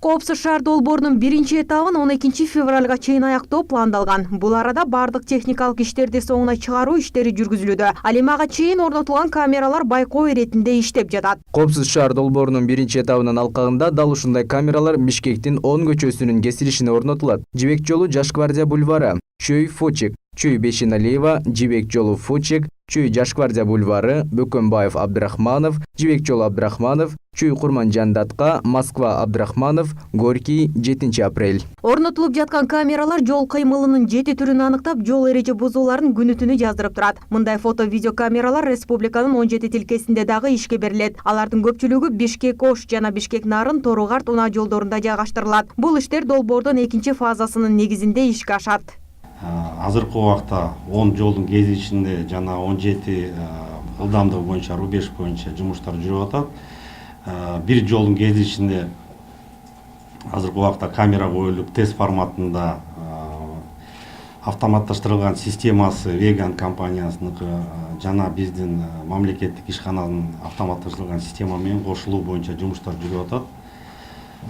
Коопсуз шаар долбоорунун биринчи этабын 12 февралга чейин аяктоо пландалган. Бул арада бардык техникалык иштерди соңуна чыгаруу иштери жүргүзүлүүдө. Ал эми ага чейин орнотулган камералар байкоо иретинде иштеп жатат. Коопсуз шаар долбоорунун биринчи этабынын алкагында дал ушундай камералар Бишкектин 10 көчөсүнүн кесилишине орнотулат. Жибек жолу Жаш гвардия бульвары, Чүй Фучик, Чүй Бешеналиева, Жибек жолу Фучик, Чүй Жаш гвардия бульвары, Бөкөнбаев Абдрахманов, Жибек жолу Абдрахманов, Чүй Курманжандатка, Москва Абдрахманов, Горький 7 апрель. Орнотулуп жаткан камералар жол кыймылынын 7 түрүн аныктап, жол эреже бузууларын күнү-түнү жаздырып турат. Мындай фото-видео камералар республиканын 17 тилкесинде дагы ишке берилет. Алардын көпчүлүгү Бишкек-Ош жана Бишкек-Нарын Тору-Карт унаа жолдорунда жайгаштырылат. Бул иштер долбоордун экинчи фазасынын негизинде ишке ашат. Азыркы убакта 10 жолдун кезишинде жана 17 ылдамдыгы боюнча рубеж боюнча жумуштар жүрүп атат. Бир жолдун кезишинде азыркы убакта камера коюлуп тест форматында автоматташтырылган системасы Веган компаниясыныкы жана биздин мамлекеттик ишкананын автоматташтырылган система менен кошулуу боюнча жумуштар жүрүп атат.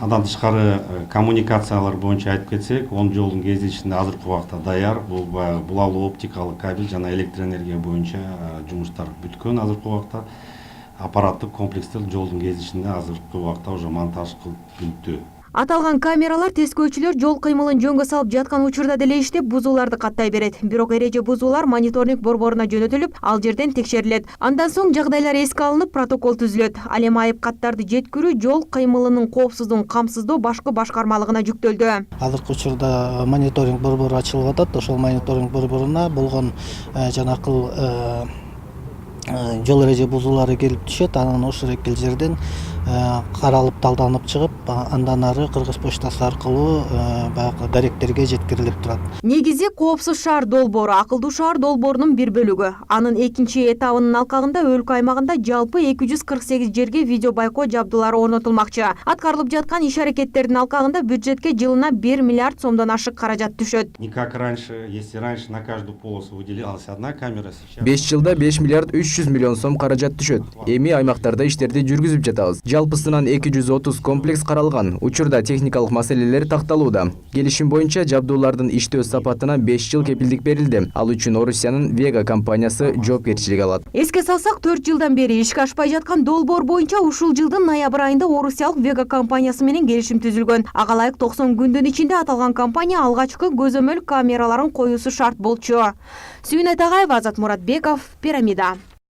Андан тышкары коммуникациялар боюнча айтып кетсек, 10 жолдун кезишинде азыркы убакта даяр. Бул булалуу оптикалык кабель жана электроэнергия боюнча жумуштар бүткөн. Азыркы убакта аппараттык комплекстер жолдун кезишинде азыркы убакта уже монтаж кылып бүттү. Аталган камералар тескөөчүлөр жол кыймылын жөнгө салып жаткан учурда деле иштеп, бузууларды каттай берет. Бирок эреже бузуулар мониторинг борборуна жөнөтүлүп, ал жерден текшерилет. Андан соң жагдайлар эске алынып, протокол түзүлөт. Ал эми айып каттарды жеткирүү жол кыймылынын коопсуздугун камсыздоо башкы башкармалыгына жүктөлдү. Азыркы учурда мониторинг борбору ачылып атат. Ошол мониторинг борборуна болгон жанакыл жол эреже бузуулары келип түшөт. Анан ошол экил жерден каралып талданып чыгып, андан ары Кыргыз почтасы аркылуу баягы даректерге жеткирилип турат. Негизи коопсуз шаар долбоору акылдуу шаар долбоорунун бир бөлүгү. Анын экинчи этабынын алкагында өлкө аймагында жалпы 248 жерге видео байкоо жабдуулары орнотулмакчы. Аткарылып жаткан иш-аракеттердин алкагында бюджетке жылына 1 миллиард сомдон ашык каражат түшөт. Не как раньше, если раньше на каждую полосу выделялась одна камера, сейчас 5 жылда 5 миллиард 300 миллион сом каражат түшөт. Эми аймактарда иштерди жүргүзүп жатабыз. Жалпысынан 230 комплекс каралган. Учурда техникалык маселелер такталууда. Келишим боюнча жабдуулардын иштөө сапатына 5 жыл кепилдик берилди. Ал үчүн Орусиянын Вега компаниясы жоопкерчилик алат. Эске салсак, 4 жылдан бери ишке ашпай жаткан долбоор боюнча ушул жылдын ноябрь айында Орусиялык Вега компаниясы менен келишим түзүлгөн. Ага ылайык 90 күндүн ичинде аталган компания алгачкы көзөмөл камераларын коюусу шарт болчу. Сүйүнөт Агаева, Азат Муратбеков, Пирамида.